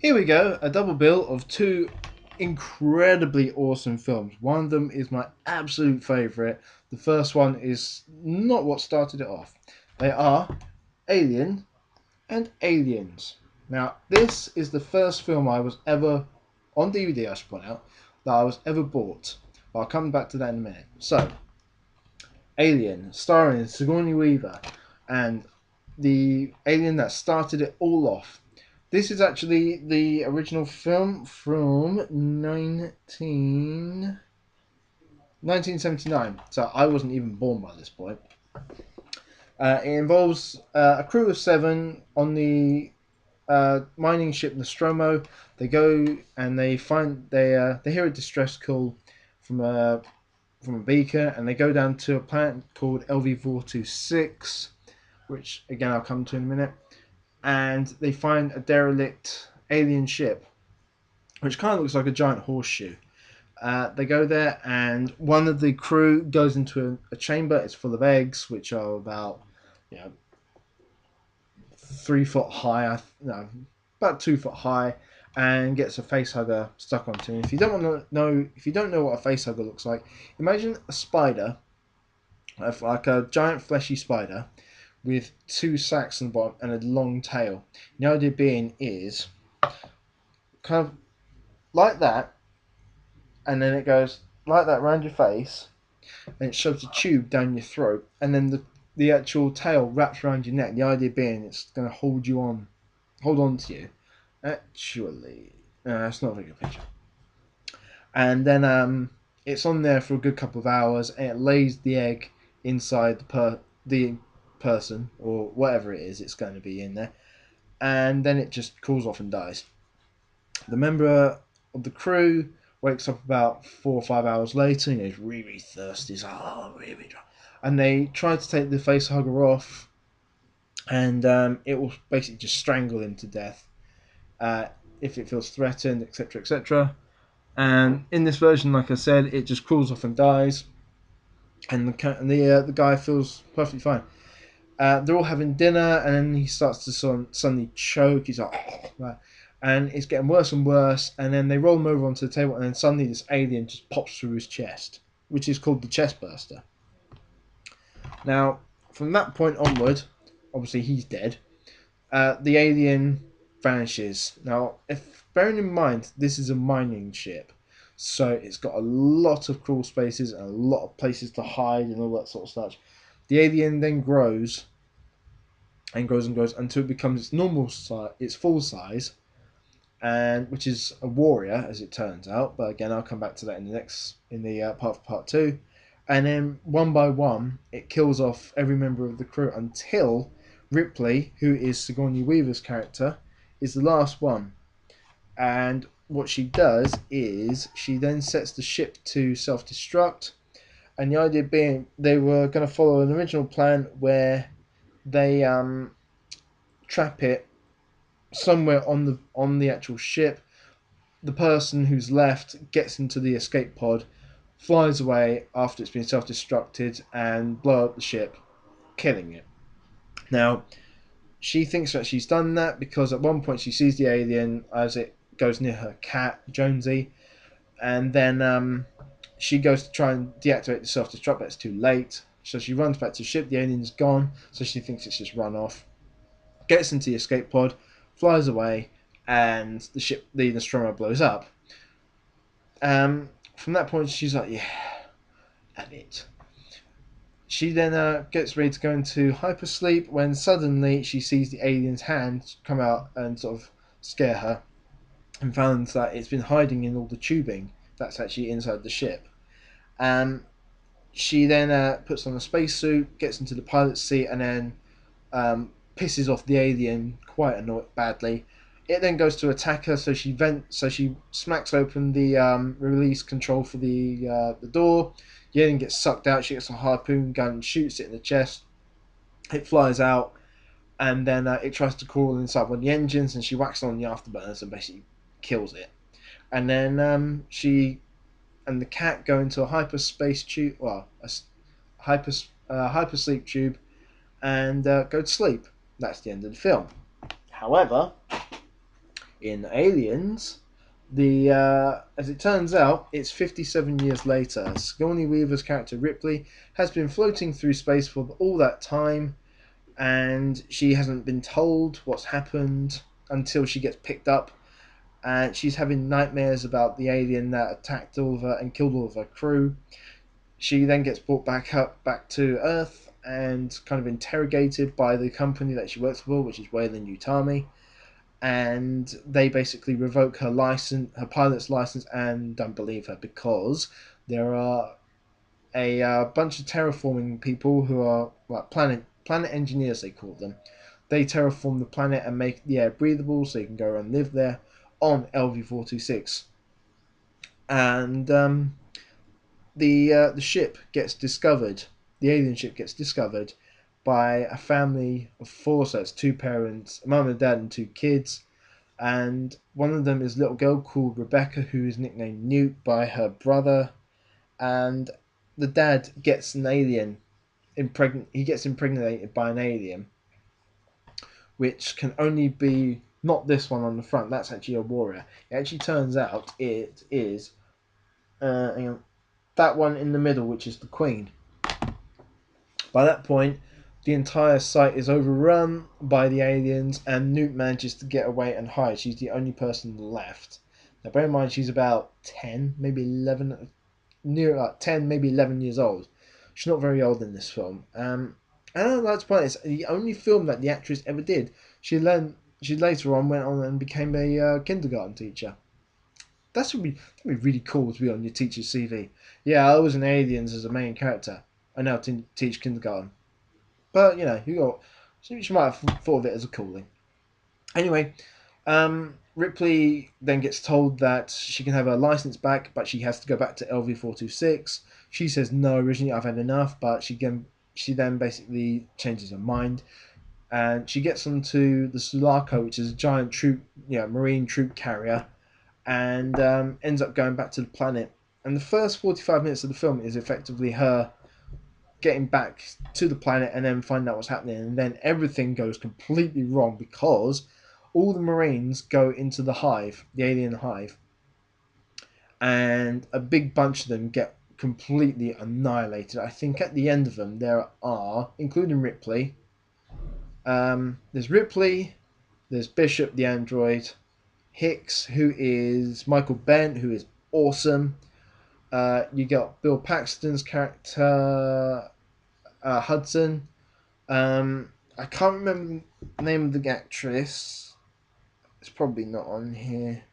Here we go, a double bill of two incredibly awesome films. One of them is my absolute favourite. The first one is not what started it off. They are Alien and Aliens. Now, this is the first film I was ever, on DVD I should point out, that I was ever bought. I'll come back to that in a minute. So, Alien, starring Sigourney Weaver, and the alien that started it all off. This is actually the original film from 1979, so I wasn't even born by this point. It involves a crew of seven on the mining ship Nostromo. They go and they hear a distress call from a beacon, and they go down to a planet called LV-426, which again I'll come to in a minute. And they find a derelict alien ship, which kind of looks like a giant horseshoe. They go there, and one of the crew goes into a chamber. It's full of eggs, which are about 3 foot high, no, about 2 foot high, and gets a face hugger stuck onto him. If you don't know what a face hugger looks like, imagine a spider, like a giant fleshy spider, with two sacs on the bottom and a long tail. The idea being is kind of like that, and then it goes like that around your face, and it shoves a tube down your throat, and then the actual tail wraps around your neck. The idea being it's going to hold on to you. Actually, no, that's not a very good picture. And then it's on there for a good couple of hours, and it lays the egg inside the person or whatever it is it's going to be in there, and then it just cools off and dies. The member of the crew wakes up about 4 or 5 hours later, and he's really thirsty. He's like, oh, really dry. And they try to take the face hugger off, and it will basically just strangle him to death if it feels threatened, etc., etc. And in this version, like I said, it just crawls off and dies, and the guy feels perfectly fine. They're all having dinner, and then he starts to suddenly choke. He's like, oh, and it's getting worse and worse. And then they roll him over onto the table, and then suddenly this alien just pops through his chest, which is called the chest burster. Now, from that point onward, obviously he's dead. The alien vanishes. Now, if bearing in mind this is a mining ship, so it's got a lot of crawl spaces and a lot of places to hide and all that sort of stuff. The alien then grows and grows and grows until it becomes its normal size, its full size, and which is a warrior, as it turns out. But again, I'll come back to that in the part two. And then one by one, it kills off every member of the crew until Ripley, who is Sigourney Weaver's character, is the last one. And what she does is she then sets the ship to self-destruct. And the idea being they were going to follow an original plan where they trap it somewhere on the actual ship. The person who's left gets into the escape pod, flies away after it's been self-destructed, and blow up the ship, killing it. Now, she thinks that she's done that because at one point she sees the alien as it goes near her cat, Jonesy, and then she goes to try and deactivate the self-destruct, but it's too late. So she runs back to the ship, the alien's gone, so she thinks it's just run off. Gets into the escape pod, flies away, and the Nostromo blows up. From that point, she's like, yeah, that's it. She then gets ready to go into hypersleep when suddenly she sees the alien's hand come out and sort of scare her, and finds that it's been hiding in all the tubing that's actually inside the ship. She then puts on a spacesuit, gets into the pilot's seat, and then pisses off the alien quite badly. It then goes to attack her, so she smacks open the release control for the door. The alien gets sucked out. She gets a harpoon gun, shoots it in the chest. It flies out, and then it tries to crawl inside one of the engines, and she whacks on the afterburners and basically kills it. And then she and the cat go into a hyperspace tube, well, a hypersleep tube, and go to sleep. That's the end of the film. However, In Aliens, as it turns out, it's 57 years later. Sigourney Weaver's character Ripley has been floating through space for all that time, and she hasn't been told what's happened until she gets picked up, and she's having nightmares about the alien that attacked all of her and killed all of her crew. She then gets brought back to Earth and kind of interrogated by the company that she works for, which is Weyland Yutani, and they basically revoke her license, her pilot's license, and don't believe her because there are a bunch of terraforming people who are like planet engineers, they call them. They terraform the planet and make the air breathable so you can go and live there on LV-426. And the ship gets discovered. The alien ship gets discovered by a family of four. So it's two parents, a mum and dad, and two kids. And one of them is a little girl called Rebecca, who is nicknamed Newt by her brother. And the dad gets an alien he gets impregnated by an alien, which can only be not this one on the front. That's actually a warrior. It actually turns out it is that one in the middle, which is the queen. By that point, the entire site is overrun by the aliens, and Newt manages to get away and hide. She's the only person left. Now, bear in mind, she's about 10, maybe 11, near 10, maybe 11 years old. She's not very old in this film. And I'd like to point out, it's the only film that the actress ever did. She later on went on and became a kindergarten teacher. That'd be really cool to be on your teacher's CV. Yeah, I was in Aliens as a main character. I now teach kindergarten. But she might have thought of it as a calling. Anyway, Ripley then gets told that she can have her license back, but she has to go back to LV-426. She says no. Originally, I've had enough, but she then basically changes her mind, and she gets onto the Sulaco, which is a giant marine troop carrier, and ends up going back to the planet. And the first 45 minutes of the film is effectively her getting back to the planet and then finding out what's happening. And then everything goes completely wrong because all the Marines go into the hive, the alien hive, and a big bunch of them get completely annihilated. I think at the end of them there are, including Ripley, there's Ripley, there's Bishop the android, Hicks, who is Michael Bent, who is awesome. You got Bill Paxton's character, Hudson. I can't remember the name of the actress. It's probably not on here.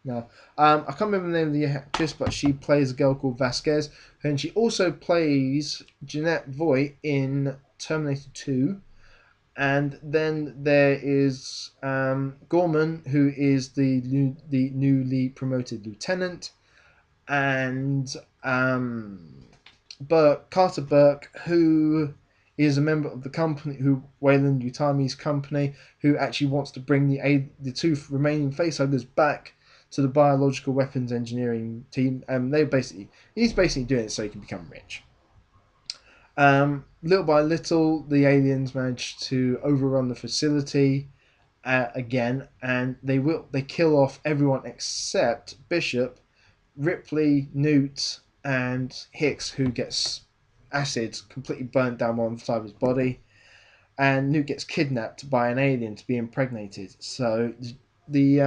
No. I can't remember the name of the actress, but she plays a girl called Vasquez. And she also plays Jeanette Voigt in Terminator 2. And then there is Gorman, who is the newly promoted lieutenant, and Carter Burke, who is a member of the company, Weyland Yutami's company, who actually wants to bring the two remaining facehuggers back to the biological weapons engineering team. He's basically doing it so he can become rich. Little by little, the aliens manage to overrun the facility again, and they kill off everyone except Bishop, Ripley, Newt, and Hicks, who gets acid completely burnt down one side of his body, and Newt gets kidnapped by an alien to be impregnated. So the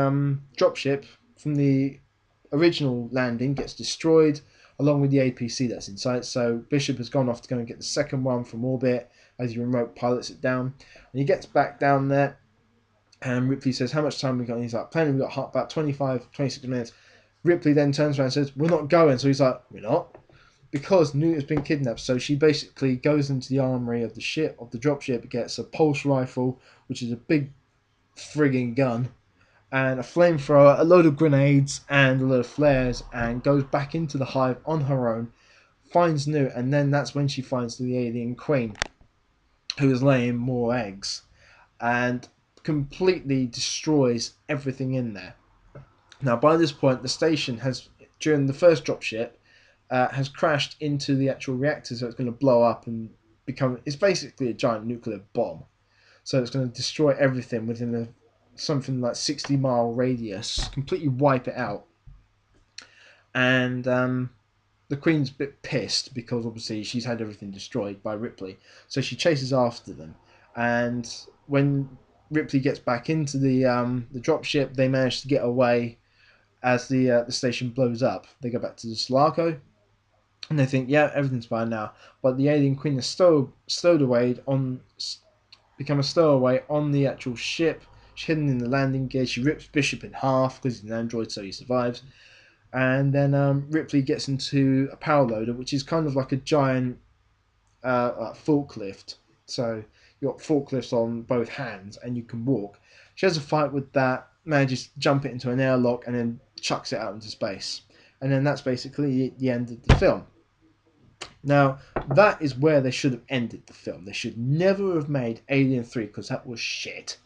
dropship from the original landing gets destroyed, along with the APC that's inside. So Bishop has gone off to go and get the second one from orbit as he remote pilots it down. And he gets back down there, and Ripley says, how much time we got? And he's like, planning, we got about 26 minutes. Ripley then turns around and says, we're not going. So he's like, we're not? Because Newt has been kidnapped. So she basically goes into the armory of the dropship, gets a pulse rifle, which is a big frigging gun, and a flamethrower, a load of grenades, and a load of flares, and goes back into the hive on her own, finds Newt, and then that's when she finds the alien queen, who is laying more eggs, and completely destroys everything in there. Now, by this point, the station has, during the first dropship, has crashed into the actual reactor, so it's going to blow up and it's basically a giant nuclear bomb. So it's going to destroy everything within something like 60-mile radius, completely wipe it out. And the Queen's a bit pissed because obviously she's had everything destroyed by Ripley, so she chases after them. And when Ripley gets back into the dropship, they manage to get away. As the station blows up, they go back to the Sulaco, and they think, yeah, everything's fine now. But the alien Queen is stowed away become a stowaway on the actual ship. She's hidden in the landing gear. She rips Bishop in half because he's an android, so he survives. And then Ripley gets into a power loader, which is kind of like a giant forklift. So you've got forklifts on both hands, and you can walk. She has a fight with that, manages to jump it into an airlock, and then chucks it out into space. And then that's basically the end of the film. Now, that is where they should have ended the film. They should never have made Alien 3 because that was shit.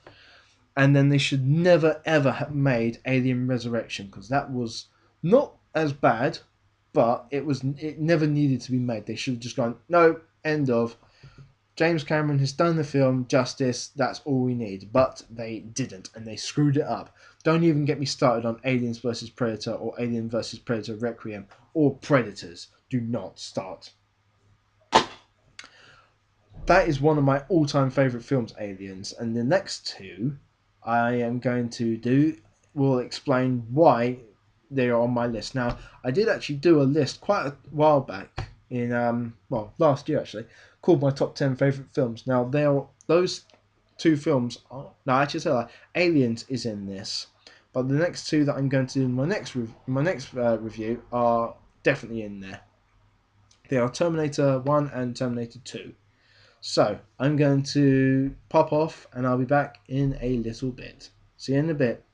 And then they should never ever have made Alien Resurrection because that was not as bad, but it never needed to be made. They should have just gone, no, end of. James Cameron has done the film justice, that's all we need. But they didn't, and they screwed it up. Don't even get me started on Aliens vs. Predator or Alien vs. Predator Requiem or Predators. Do not start. That is one of my all-time favourite films, Aliens, and the next two I am going to do will explain why they are on my list. Now, I did actually do a list quite a while back in last year actually, called my top 10 favourite films. Now, those two films are Aliens is in this, but the next two that I'm going to do in my next review are definitely in there. They are Terminator 1 and Terminator 2. So, I'm going to pop off and I'll be back in a little bit. See you in a bit.